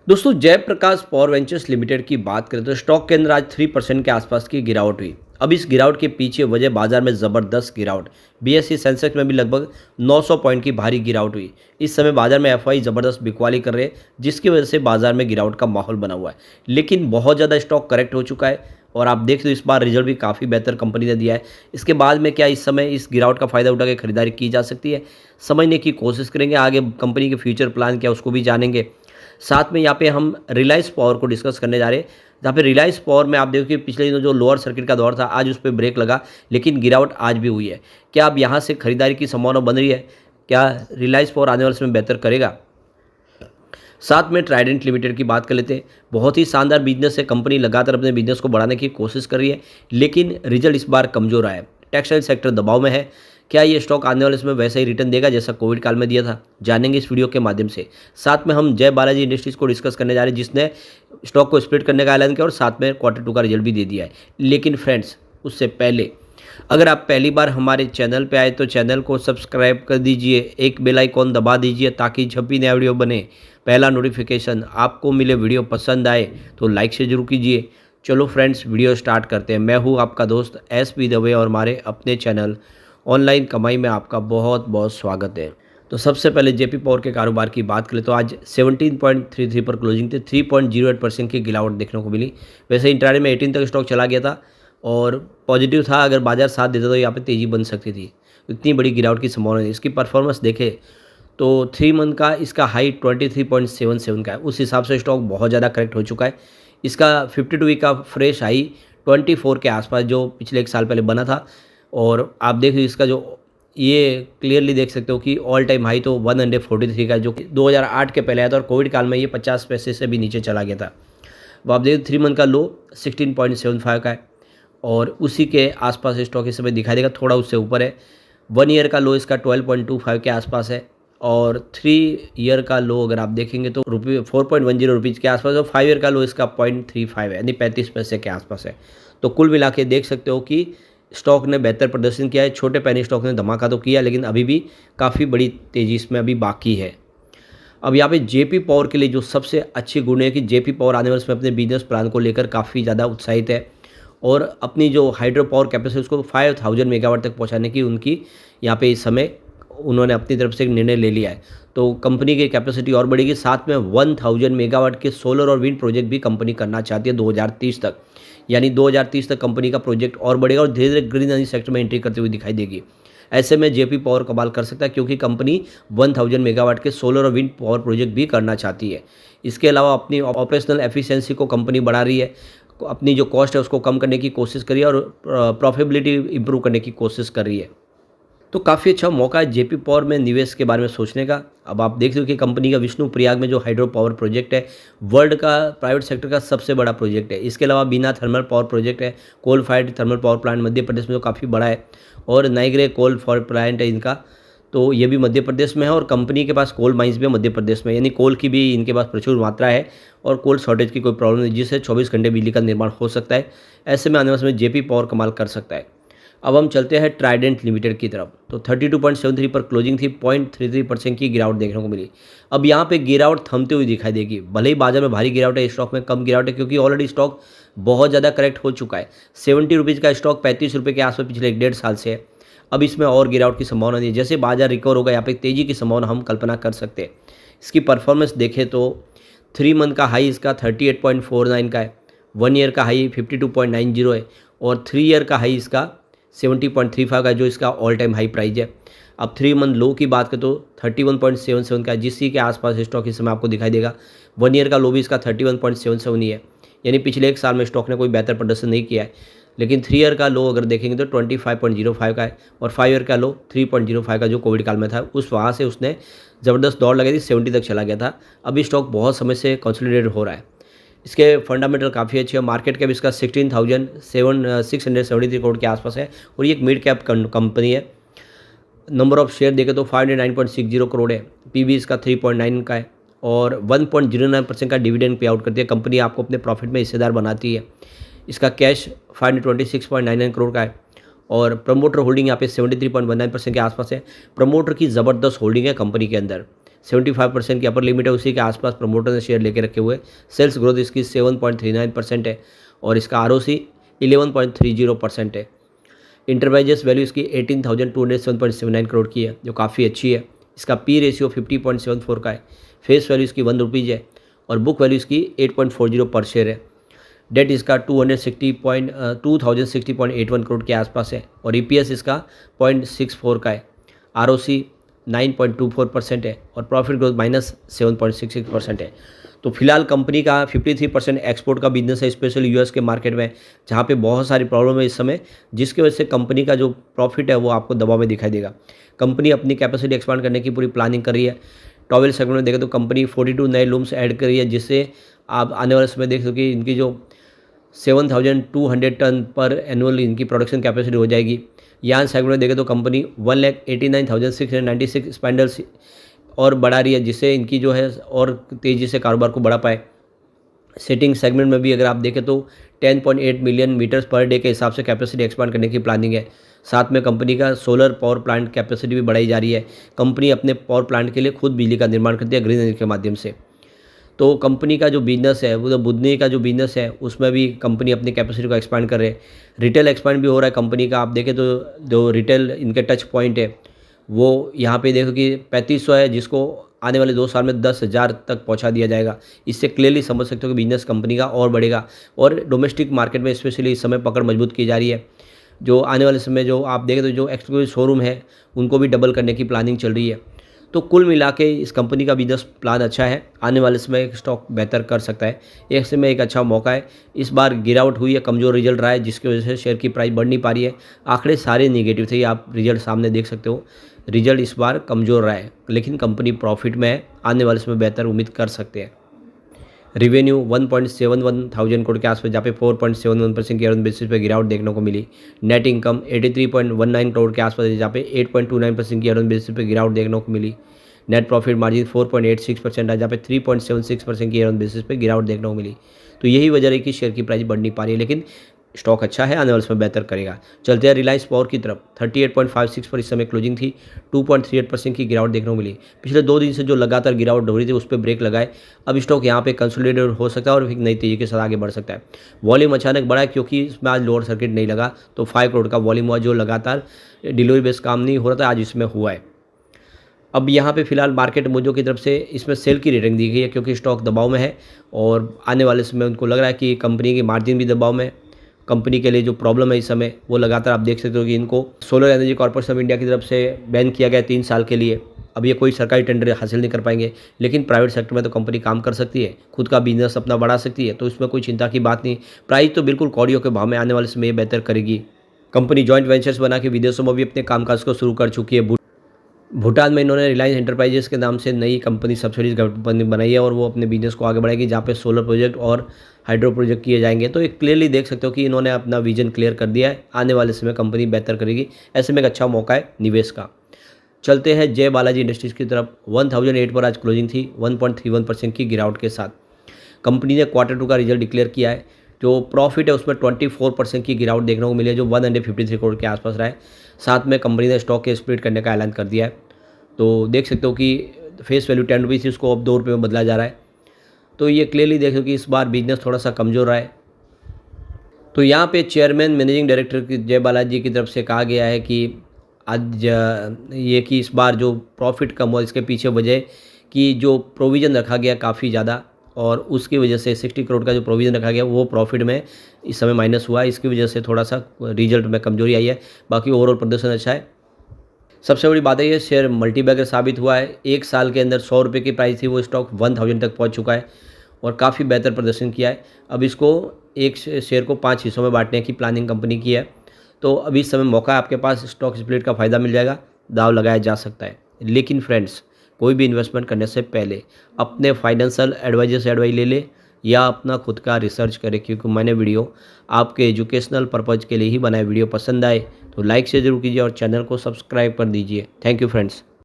दोस्तों Jayaprakash power ventures limited की बात करें तो स्टॉक के अंदर आज 3% के आसपास की गिरावट हुई। अब इस गिरावट के पीछे वजह बाजार में ज़बरदस्त गिरावट। बीएसई सेंसेक्स में भी लगभग 900 पॉइंट की भारी गिरावट हुई। इस समय बाजार में एफआई ज़बरदस्त बिकवाली कर रहे हैं, जिसकी वजह से बाजार में गिरावट का माहौल बना हुआ है। लेकिन बहुत ज़्यादा स्टॉक करेक्ट हो चुका है और आप देख तो इस बार रिजल्ट भी काफ़ी बेहतर कंपनी ने दिया है। इसके बाद में क्या इस समय इस गिरावट का फ़ायदा उठा के खरीदारी की जा सकती है, समझने की कोशिश करेंगे। आगे कंपनी के फ्यूचर प्लान क्या उसको भी जानेंगे। साथ में यहाँ पे हम रिलायंस पावर को डिस्कस करने जा रहे हैं, जहाँ पे रिलायंस पावर में आप देखो कि पिछले दिनों जो लोअर सर्किट का दौर था, आज उस पे ब्रेक लगा, लेकिन गिरावट आज भी हुई है। क्या अब यहाँ से खरीदारी की संभावना बन रही है? क्या रिलायंस पावर आने वाले समय बेहतर करेगा? साथ में ट्राइडेंट लिमिटेड की बात कर लेते हैं। बहुत ही शानदार बिजनेस है, कंपनी लगातार अपने बिजनेस को बढ़ाने की कोशिश कर रही है, लेकिन रिजल्ट इस बार कमज़ोर आया है। टेक्सटाइल सेक्टर दबाव में है। क्या ये स्टॉक आने वाले समय वैसा ही रिटर्न देगा जैसा कोविड काल में दिया था? जानेंगे इस वीडियो के माध्यम से। साथ में हम जय बालाजी इंडस्ट्रीज़ को डिस्कस करने जा रहे हैं, जिसने स्टॉक को स्प्लिट करने का ऐलान किया और साथ में Q2 का रिजल्ट भी दे दिया है। लेकिन फ्रेंड्स, उससे पहले अगर आप पहली बार हमारे चैनल पे आए तो चैनल को सब्सक्राइब कर दीजिए, एक बेल आइकॉन दबा दीजिए ताकि जब भी नया वीडियो बने पहला नोटिफिकेशन आपको मिले। वीडियो पसंद आए तो लाइक से जरूर कीजिए। चलो फ्रेंड्स, वीडियो स्टार्ट करते हैं। मैं हूँ आपका दोस्त SP दवे और हमारे अपने चैनल ऑनलाइन कमाई में आपका बहुत बहुत स्वागत है। तो सबसे पहले जेपी पावर के कारोबार की बात करें तो आज 17.33 पर क्लोजिंग थे। 3.08% की गिरावट देखने को मिली। वैसे इंट्राडे में 18 तक स्टॉक चला गया था और पॉजिटिव था। अगर बाजार साथ देता तो यहाँ पे तेज़ी बन सकती थी। इतनी बड़ी गिरावट की संभावना है। इसकी परफॉर्मेंस देखें तो 3 मंथ का इसका हाई 23.77 का है। उस हिसाब से स्टॉक बहुत ज़्यादा करेक्ट हो चुका है। इसका 52 वीक का फ्रेश हाई 24 के आसपास जो पिछले 1 साल पहले बना था। और आप देख इसका जो ये क्लियरली देख सकते हो कि ऑल टाइम हाई तो 143 का है, जो कि 2008 के पहले आया था और कोविड काल में ये 50 पैसे से भी नीचे चला गया था। अब आप देखिए 3 मंथ का लो 16.75 का है और उसी के आसपास स्टॉक इस समय दिखाई देगा, थोड़ा उससे ऊपर है। 1 ईयर का लो इसका 12.25 के आसपास है और 3 ईयर का लो अगर आप देखेंगे तो 4.10 रुपीज़ के आसपास है। 5 ईयर का लो इसका 0.35 है, यानी 35 पैसे के आसपास है। तो कुल मिला के देख सकते हो कि स्टॉक ने बेहतर प्रदर्शन किया है। छोटे पैनी स्टॉक ने धमाका तो किया, लेकिन अभी भी काफ़ी बड़ी तेज़ी इसमें अभी बाकी है। अब यहाँ पे जेपी पावर के लिए जो सबसे अच्छी गुण है कि जेपी पावर आने वाले समय अपने बिजनेस प्लान को लेकर काफ़ी ज़्यादा उत्साहित है और अपनी जो हाइड्रो पावर कैपेसिटी उसको 5000 मेगावाट तक पहुँचाने की उनकी यहाँ पे इस समय उन्होंने अपनी तरफ से एक निर्णय ले लिया है। तो कंपनी की कैपेसिटी और बढ़ेगी। साथ में 1000 मेगावाट के सोलर और विंड प्रोजेक्ट भी कंपनी करना चाहती है 2030 तक। यानी 2030 तक कंपनी का प्रोजेक्ट और बढ़ेगा और धीरे धीरे ग्रीन एनर्जी सेक्टर में एंट्री करते हुए दिखाई देगी। ऐसे में जेपी पावर कमाल कर सकता है, क्योंकि कंपनी 1000 मेगावाट के सोलर और विंड पावर प्रोजेक्ट भी करना चाहती है। इसके अलावा अपनी ऑपरेशनल एफिशिएंसी को कंपनी बढ़ा रही है, अपनी जो कॉस्ट है उसको कम करने की कोशिश कर रही है और प्रॉफिटेबिलिटी इंप्रूव करने की कोशिश कर रही है। तो काफ़ी अच्छा मौका है जेपी पावर में निवेश के बारे में सोचने का। अब आप देख रहे हो कि कंपनी का विष्णु प्रयाग में जो हाइड्रो पावर प्रोजेक्ट है वर्ल्ड का प्राइवेट सेक्टर का सबसे बड़ा प्रोजेक्ट है। इसके अलावा बीना थर्मल पावर प्रोजेक्ट है, coal fired thermal power plant Madhya Pradesh में जो काफ़ी बड़ा है, और नाइग्रे कोल फायर प्लांट है इनका, तो ये भी मध्य प्रदेश में है। और कंपनी के पास कोल माइंस भी मध्य प्रदेश में, यानी कोल की भी इनके पास प्रचुर मात्रा है और कोल शॉर्टेज की कोई प्रॉब्लम नहीं, जिससे 24 घंटे बिजली का निर्माण हो सकता है। ऐसे में आने वाले समय जेपी पावर कमाल कर सकता है। अब हम चलते हैं ट्राइडेंट लिमिटेड की तरफ। तो 32.73 पर क्लोजिंग थी। 0.33% की गिरावट देखने को मिली। अब यहाँ पे गिरावट थमते हुए दिखाई देगी। भले ही बाजार में भारी गिरावट है, स्टॉक में कम गिरावट है, क्योंकि ऑलरेडी स्टॉक बहुत ज़्यादा करेक्ट हो चुका है। 70 रुपीज़ का स्टॉक 35 रुपये के आसपास पिछले 1.5 साल से है। अब इसमें और गिरावट की संभावना नहीं है। जैसे बाजार रिकवर होगा, यहाँ पे तेज़ी की संभावना हम कल्पना कर सकते हैं। इसकी परफॉर्मेंस देखें तो 3 मंथ का हाई इसका 38.49 का है, 1 ईयर का हाई 52.90 है और 3 ईयर का हाई इसका 70.35 का है, जो इसका ऑल टाइम हाई प्राइस है। अब 3 मंथ लो की बात करें तो 31.77 का है, जिसी के आसपास स्टॉक इस समय आपको दिखाई देगा। 1 ईयर का लो भी इसका 31.77 ही है, यानी पिछले 1 साल में स्टॉक ने कोई बेहतर प्रदर्शन नहीं किया है। लेकिन 3 ईयर का लो अगर देखेंगे तो 25.05 का है और 5 ईयर का लो 3.05 का, जो कोविड काल में था। वहाँ से उसने ज़बरदस्त दौड़ लगाई थी, 70 तक चला गया था। अभी स्टॉक बहुत समय से कंसोलिडेटेड हो रहा है। इसके फंडामेंटल काफ़ी अच्छे है। मार्केट कैप इसका 16,673 करोड़ के आसपास है और ये एक मिड कैप कंपनी है। नंबर ऑफ शेयर देखें तो 509.60 करोड़ है। पीबी इसका 3.9 का है और 1.09% का डिविडेंड पे आउट करती है। कंपनी आपको अपने प्रॉफिट में हिस्सेदार बनाती है। इसका कैश 526.99 करोड़ का है और प्रमोटर होल्डिंग यहाँ पे 73.19% के आसपास है। प्रमोटर की ज़बरदस्त होल्डिंग है कंपनी के अंदर। 75% की अपर लिमिट है, उसी के आसपास प्रमोटर ने शेयर लेके रखे हुए। सेल्स ग्रोथ इसकी 7.39% है और इसका आरओसी 11.30% है। इंटरप्राइजेस वैल्यू इसकी 18,207.79 करोड़ की है, जो काफ़ी अच्छी है। इसका पी रेशियो 50.74 का है। फेस वैल्यू इसकी ₹1 है और बुक वैल्यू इसकी 8.40 पर शेयर है। डेट इसका 2060.81 करोड़ के आसपास है और ईपीएस इसका 0.64 का है। आरओसी 9.24% है और प्रॉफिट ग्रोथ -7.66% है। तो फिलहाल कंपनी का 53% एक्सपोर्ट का बिजनेस है, स्पेशली यूएस के मार्केट में, जहाँ पे बहुत सारी प्रॉब्लम है इस समय, जिसकी वजह से कंपनी का जो प्रॉफिट है वो आपको दबाव में दिखाई देगा। कंपनी अपनी कैपेसिटी एक्सपांड करने की पूरी प्लानिंग कर रही है। टॉवेल सेगमेंट में देखें तो कंपनी 42 नए लूम्स ऐड कर रही है, जिससे आप आने वाले समय देख सको कि इनकी जो 7,200 टन पर एनुअल इनकी प्रोडक्शन कैपेसिटी हो जाएगी। यार्न सेगमेंट में देखें तो कंपनी 1,89,696 स्पैंडल्स और बढ़ा रही है, जिससे इनकी जो है और तेज़ी से कारोबार को बढ़ा पाए। सेटिंग सेगमेंट में भी अगर आप देखें तो 10.8 मिलियन मीटर्स पर डे के हिसाब से कैपेसिटी एक्सपांड करने की प्लानिंग है। साथ में कंपनी का सोलर पावर प्लांट कैपेसिटी भी बढ़ाई जा रही है। कंपनी अपने पावर प्लांट के लिए खुद बिजली का निर्माण करती है ग्रीन एनर्जी के माध्यम से। तो कंपनी का जो बिजनेस है वो बुधनी का जो बिजनेस है उसमें भी कंपनी अपनी कैपेसिटी को एक्सपांड कर रहे हैं। रिटेल एक्सपांड भी हो रहा है कंपनी का। आप देखें तो जो रिटेल इनके टच पॉइंट है वो यहाँ पे देखो कि 3500 है, जिसको आने वाले 2 साल में 10,000 तक पहुँचा दिया जाएगा। इससे क्लियरली समझ सकते हो कि बिजनेस कंपनी का और बढ़ेगा और डोमेस्टिक मार्केट में स्पेशली इस समय पकड़ मजबूत की जा रही है। जो आने वाले समय जो आप देखें तो जो एक्सक्लूसिव शोरूम है उनको भी डबल करने की प्लानिंग चल रही है। तो कुल मिला के इस कंपनी का बिजनेस प्लान अच्छा है। आने वाले समय स्टॉक बेहतर कर सकता है। एक समय एक अच्छा मौका है। इस बार गिरावट हुई है, कमज़ोर रिजल्ट रहा है, जिसकी वजह से शेयर की प्राइस बढ़ नहीं पा रही है। आंकड़े सारे नेगेटिव थे, आप रिजल्ट सामने देख सकते हो। रिजल्ट इस बार कमज़ोर रहा है, लेकिन कंपनी प्रॉफिट में है। आने वाले समय बेहतर उम्मीद कर सकते हैं। रिवेन्यू 1.71 थाउजेंड करोड़ के आसपास, जहाँ पे 4.71% की अर्निंग बेसिस पे गिरावट देखने को मिली। नेट इनकम 83.19 करोड़ के आसपास, जहाँ पे 8.29% की अर्निंग बेसिस पे गिरावट देखने को मिली। नेट प्रॉफिट मार्जिन 4.86% है, जहाँ पे 3.76% की अर्निंग बेसिस पे गिरावट देखने को मिली। तो यही वजह है कि शेयर की प्राइस बढ़ नहीं पा रही है, लेकिन स्टॉक अच्छा है, आने वाले समय बेहतर करेगा। चलते हैं रिलायंस पावर की तरफ। 38.56 पर इस समय क्लोजिंग थी। 2.38% की गिरावट देखने को मिली। पिछले 2 दिन से जो लगातार गिरावट हो रही थी उस पर ब्रेक लगाए। अब स्टॉक यहाँ पे कंसोलिडेट हो सकता है और एक नई तेजी के साथ आगे बढ़ सकता है। वॉल्यूम अचानक बढ़ा है क्योंकि इसमें आज लोअर सर्किट नहीं लगा, तो 5 करोड़ का वॉल्यूम हुआ, जो लगातार डिलीवरी बेस्ड काम नहीं हो रहा था, आज इसमें हुआ है। अब यहाँ पे फिलहाल मार्केट मोजो की तरफ से इसमें सेल की रेटिंग दी गई है, क्योंकि स्टॉक दबाव में है और आने वाले समय उनको लग रहा है कि कंपनी की मार्जिन भी दबाव में है। कंपनी के लिए जो प्रॉब्लम है इस समय वो लगातार आप देख सकते हो कि इनको solar energy corporation of India की तरफ से बैन किया गया 3 साल के लिए। अब ये कोई सरकारी टेंडर हासिल नहीं कर पाएंगे, लेकिन प्राइवेट सेक्टर में तो कंपनी काम कर सकती है, खुद का बिजनेस अपना बढ़ा सकती है, तो इसमें कोई चिंता की बात नहीं। प्राइस तो बिल्कुल कौड़ियों के भाव में आने वाले समय बेहतर करेगी। कंपनी जॉइंट वेंचर्स बना के विदेशों में भी अपने कामकाज को शुरू कर चुकी है। भूटान में इन्होंने रिलायंस एंटरप्राइजेस के नाम से नई कंपनी सब्सिडीज कंपनी बनाई है और वो अपने बिजनेस को आगे बढ़ाएगी, जहाँ पे सोलर प्रोजेक्ट और हाइड्रो प्रोजेक्ट किए जाएंगे। तो एक क्लियरली देख सकते हो कि इन्होंने अपना विजन क्लियर कर दिया है। आने वाले समय कंपनी बेहतर करेगी, ऐसे में एक अच्छा मौका है निवेश का। चलते हैं जय बालाजी इंडस्ट्रीज़ की तरफ। 1008 पर आज क्लोजिंग थी 1.31% की गिरावट के साथ। कंपनी ने Q2 का रिजल्ट डिक्लेयर किया है। जो प्रॉफिट है उसमें 24% की गिरावट देखने को मिली है, जो 153 करोड़ के आसपास रहा है। साथ में कंपनी ने स्टॉक के स्प्लिट करने का ऐलान कर दिया है। तो देख सकते हो कि फेस वैल्यू 10 रुपीज़ थी, उसको अब 2 रुपये में बदला जा रहा है। तो ये क्लियरली देख सकते हो कि इस बार बिजनेस थोड़ा सा कमज़ोर रहा है। तो यहाँ पे चेयरमैन मैनेजिंग डायरेक्टर की जय बालाजी की तरफ से कहा गया है कि आज ये कि इस बार जो प्रॉफिट कम हुआ, इसके पीछे वजह कि जो प्रोविज़न रखा गया काफ़ी ज़्यादा, और उसकी वजह से 60 करोड़ का जो प्रोविज़न रखा गया वो प्रॉफिट में इस समय माइनस हुआ है। इसकी वजह से थोड़ा सा रिजल्ट में कमजोरी आई है। बाकी ओवरऑल प्रदर्शन अच्छा है। सबसे बड़ी बात है ये शेयर मल्टीबैगर साबित हुआ है। 1 साल के अंदर 100 रुपये की प्राइस थी, वो स्टॉक 1000 तक पहुंच चुका है और काफ़ी बेहतर प्रदर्शन किया है। अब इसको एक शेयर को 5 हिस्सों में बांटने की प्लानिंग कंपनी की है। तो अभी इस समय मौका है आपके पास, स्टॉक स्प्लिट का फ़ायदा मिल जाएगा, दाव लगाया जा सकता है। लेकिन फ्रेंड्स, कोई भी इन्वेस्टमेंट करने से पहले अपने फाइनेंशियल एडवाइजर से एडवाइस ले ले या अपना खुद का रिसर्च करें, क्योंकि मैंने वीडियो आपके एजुकेशनल पर्पज़ के लिए ही बनाया। वीडियो पसंद आए तो लाइक से ज़रूर कीजिए और चैनल को सब्सक्राइब कर दीजिए। Thank you friends.